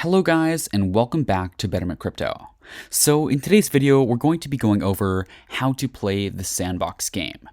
Hello guys, and welcome back to Betterment Crypto. So in today's video, we're going to be going over how to play the Sandbox game.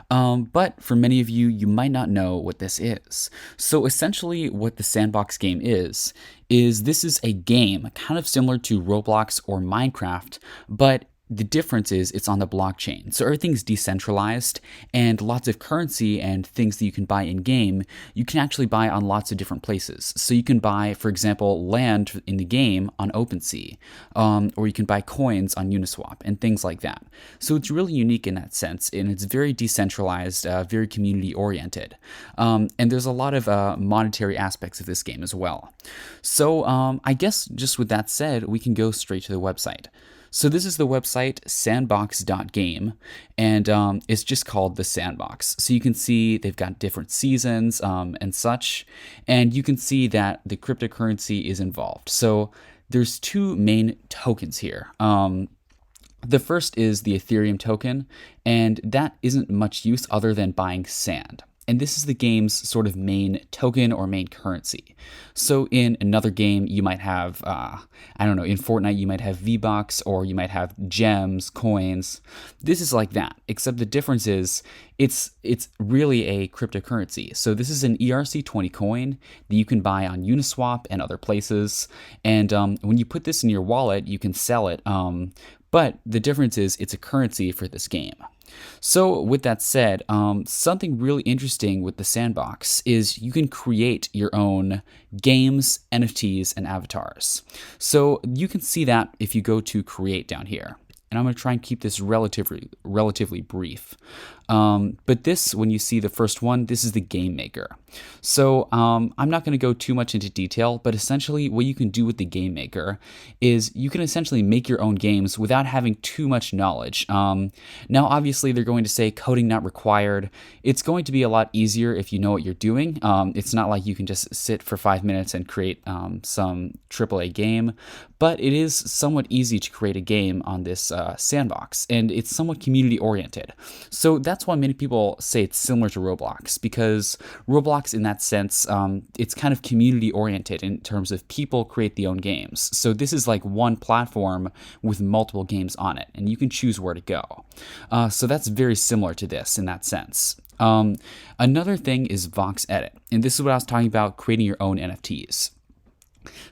But for many of you, you might not know what this is. So essentially what the Sandbox game is this is a game kind of similar to Roblox or Minecraft, but the difference is it's on the blockchain. So everything's decentralized and lots of currency and things that you can buy in game, you can actually buy on lots of different places. So you can buy, for example, land in the game on OpenSea, or you can buy coins on Uniswap and things like that. So it's really unique in that sense, and it's very decentralized, very community oriented. And there's a lot of monetary aspects of this game as well. So I guess just with that said, we can go straight to the website. So this is the website sandbox.game, and it's just called the Sandbox. So you can see they've got different seasons and such, and you can see that the cryptocurrency is involved. So there's two main tokens here. The first is the Ethereum token, and that isn't much use other than buying sand. And this is the game's sort of main token or main currency. So in another game, you might have, I don't know, in Fortnite, you might have V-Bucks or you might have gems, coins. This is like that, except the difference is it's really a cryptocurrency. So this is an ERC20 coin that you can buy on Uniswap and other places. And when you put this in your wallet, you can sell it. But the difference is it's a currency for this game. So with that said, something really interesting with the Sandbox is you can create your own games, NFTs, and avatars. So you can see that if you go to create down here. And I'm going to try and keep this relatively brief. But this, when you see the first one, this is the game maker. So I'm not going to go too much into detail, but essentially what you can do with the game maker is you can essentially make your own games without having too much knowledge. Now, obviously, they're going to say coding not required. It's going to be a lot easier if you know what you're doing. It's not like you can just sit for 5 minutes and create some AAA game, but it is somewhat easy to create a game on this Sandbox, and it's somewhat community oriented. So that's why many people say it's similar to Roblox, because Roblox in that sense, it's kind of community oriented in terms of people create their own games. So this is like one platform with multiple games on it, and you can choose where to go. So that's very similar to this in that sense. Another thing is Vox Edit, and this is what I was talking about, creating your own NFTs.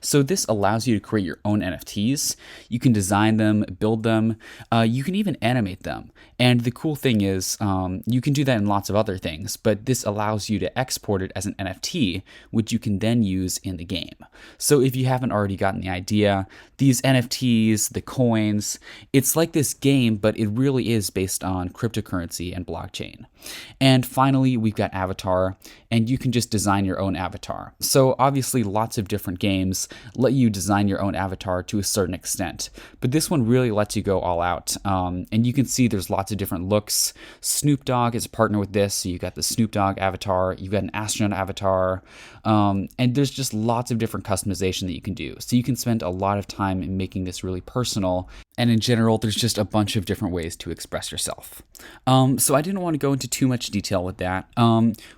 So this allows you to create your own NFTs. You can design them, build them, you can even animate them. And the cool thing is you can do that in lots of other things, but this allows you to export it as an NFT, which you can then use in the game. So if you haven't already gotten the idea, these NFTs, the coins, it's like this game, but it really is based on cryptocurrency and blockchain. And finally, we've got Avatar, and you can just design your own avatar. So obviously lots of different games let you design your own avatar to a certain extent, but this one really lets you go all out. And you can see there's lots of different looks. Snoop Dogg is a partner with this, so you got the Snoop Dogg avatar, you've got an astronaut avatar, and there's just lots of different customization that you can do. So you can spend a lot of time in making this really personal, and in general, there's just a bunch of different ways to express yourself. So I didn't want to go into too much detail with that.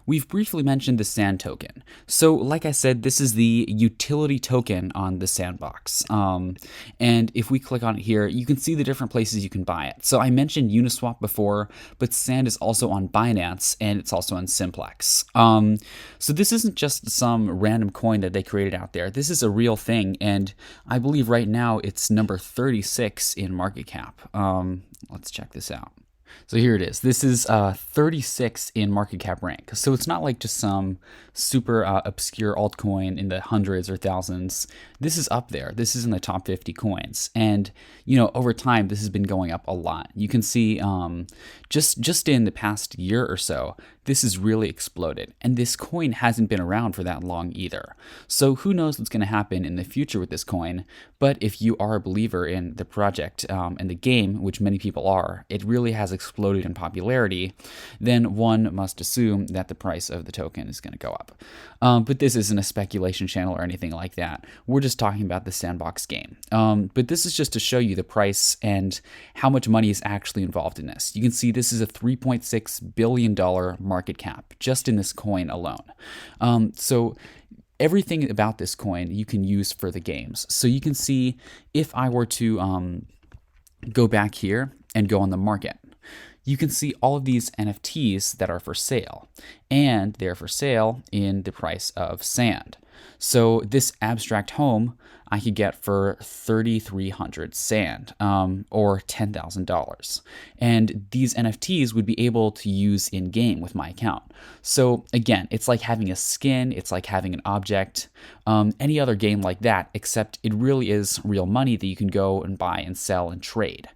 We've briefly mentioned the Sand token. So like I said, this is the utility token on the Sandbox. And if we click on it here, you can see the different places you can buy it. So I mentioned Uniswap before, but Sand is also on Binance, and it's also on Simplex. So this isn't just some random coin that they created out there. This is a real thing, and I believe right now it's number 36 in market cap. Let's check this out. So here it is. This is 36 in market cap rank. So it's not like just some super obscure altcoin in the hundreds or thousands. This is up there. This is in the top 50 coins. And, you know, over time, this has been going up a lot. You can see just in the past year or so, this has really exploded. And this coin hasn't been around for that long either. So who knows what's going to happen in the future with this coin. But if you are a believer in the project and the game, which many people are, it really has exploded in popularity, then one must assume that the price of the token is going to go up. But this isn't a speculation channel or anything like that. We're just talking about the Sandbox game. But this is just to show you the price and how much money is actually involved in this. You can see this is a $3.6 billion market cap just in this coin alone. So everything about this coin you can use for the games. So you can see if I were to go back here and go on the market, you can see all of these NFTs that are for sale, and they're for sale in the price of sand. So this abstract home I could get for 3,300 sand, or $10,000. And these NFTs would be able to use in game with my account. So again, it's like having a skin, it's like having an object, any other game like that, except it really is real money that you can go and buy and sell and trade.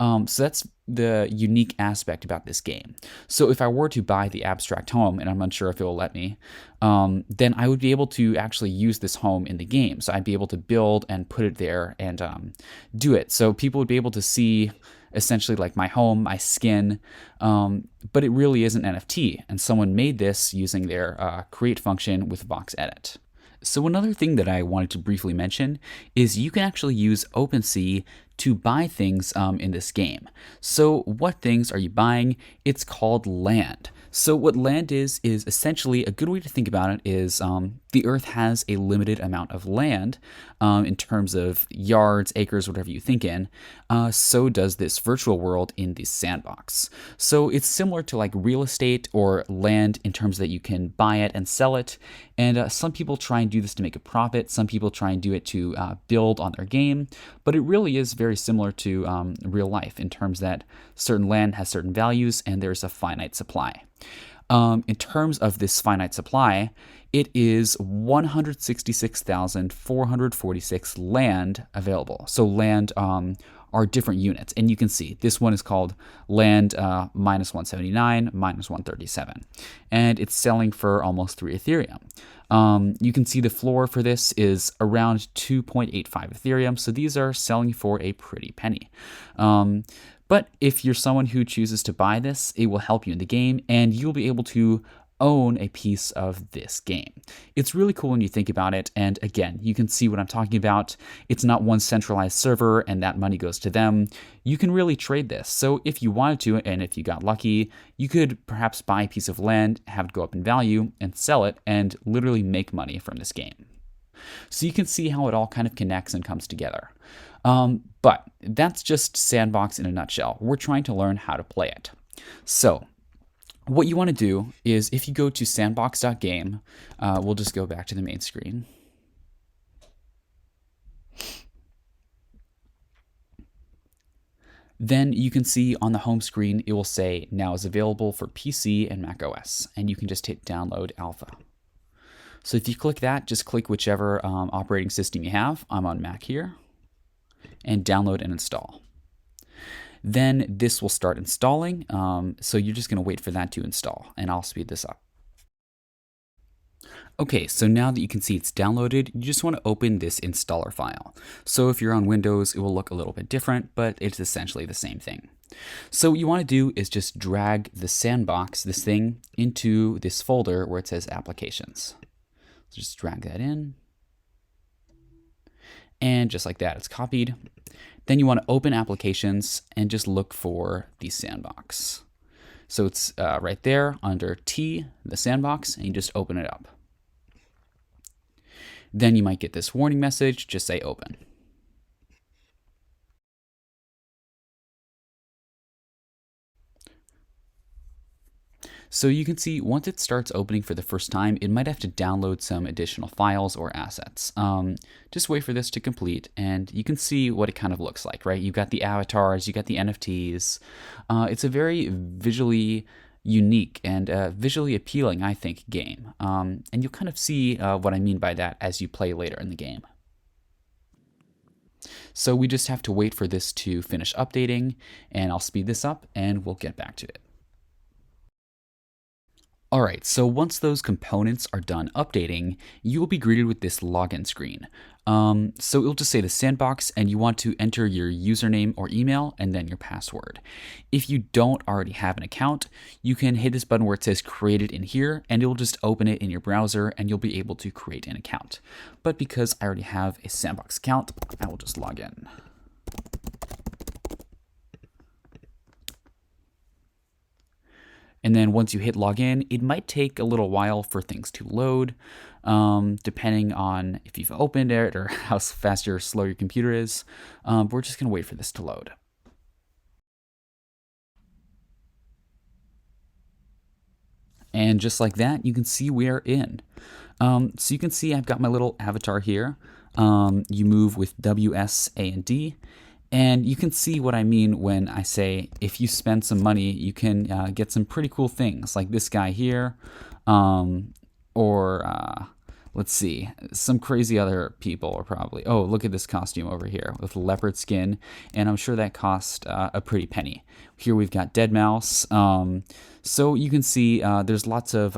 So that's the unique aspect about this game. So if I were to buy the abstract home, and I'm unsure if it will let me, then I would be able to actually use this home in the game. So I'd be able to build and put it there and do it. So people would be able to see essentially like my home, my skin, but it really is an NFT. And someone made this using their create function with Vox Edit. So another thing that I wanted to briefly mention is you can actually use OpenSea to buy things in this game. So what things are you buying? It's called land. So what land is essentially a good way to think about it is the Earth has a limited amount of land in terms of yards, acres, whatever you think in. So does this virtual world in the sandbox. So it's similar to like real estate or land in terms that you can buy it and sell it. And some people try and do this to make a profit. Some people try and do it to build on their game. But it really is very similar to real life in terms that certain land has certain values and there's a finite supply. In terms of this finite supply, it is 166,446 land available. So land are different units. And you can see this one is called land minus 179, minus 137. And it's selling for almost 3 Ethereum. You can see the floor for this is around 2.85 Ethereum. So these are selling for a pretty penny. But if you're someone who chooses to buy this, it will help you in the game and you'll be able to own a piece of this game. It's really cool when you think about it. And again, you can see what I'm talking about. It's not one centralized server and that money goes to them. You can really trade this. So if you wanted to, and if you got lucky, you could perhaps buy a piece of land, have it go up in value and sell it and literally make money from this game. So you can see how it all kind of connects and comes together. But that's just Sandbox in a nutshell. We're trying to learn how to play it. So what you want to do is if you go to sandbox.game, we'll just go back to the main screen. Then you can see on the home screen, it will say now is available for PC and Mac OS, and you can just hit download alpha. So if you click that, just click whichever operating system you have. I'm on Mac here. And download and install. Then this will start installing. So you're just going to wait for that to install, and I'll speed this up. Okay, so now that you can see it's downloaded, you just want to open this installer file. So if you're on Windows, it will look a little bit different, but it's essentially the same thing. So what you want to do is just drag the Sandbox, this thing, into this folder where it says applications. So just drag that in. And just like that, it's copied. Then you want to open applications and just look for the Sandbox. So it's right there under T, the Sandbox, and you just open it up. Then you might get this warning message, just say open. So you can see once it starts opening for the first time, it might have to download some additional files or assets. Just wait for this to complete and you can see what it kind of looks like, right? You've got the avatars, you got the NFTs. It's a very visually unique and visually appealing, I think, game. And you'll kind of see what I mean by that as you play later in the game. So we just have to wait for this to finish updating, and I'll speed this up and we'll get back to it. All right, so once those components are done updating, you will be greeted with this login screen. So it'll just say the Sandbox, and you want to enter your username or email and then your password. If you don't already have an account, you can hit this button where it says create it in here, and it'll just open it in your browser and you'll be able to create an account. But because I already have a Sandbox account, I will just log in. And then once you hit login, it might take a little while for things to load, depending on if you've opened it or how fast or slow your computer is. But we're just going to wait for this to load. And just like that, you can see we are in. So you can see I've got my little avatar here. You move with W, S, A, and D. And you can see what I mean when I say if you spend some money, you can get some pretty cool things like this guy here, or let's see, some crazy other people are probably, oh, look at this costume over here with leopard skin, and I'm sure that cost a pretty penny. Here we've got Dead Mouse. So you can see there's lots of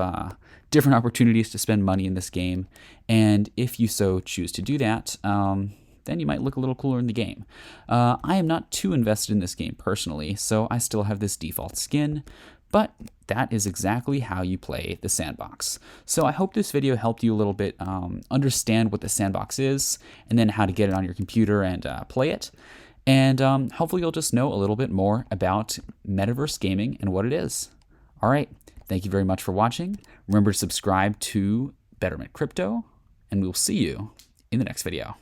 different opportunities to spend money in this game, and if you so choose to do that, then you might look a little cooler in the game. I am not too invested in this game personally, so I still have this default skin, but that is exactly how you play the Sandbox. So I hope this video helped you a little bit understand what the Sandbox is, and then how to get it on your computer and play it. And hopefully you'll just know a little bit more about metaverse gaming and what it is. All right, thank you very much for watching. Remember to subscribe to Betterment Crypto, and we will see you in the next video.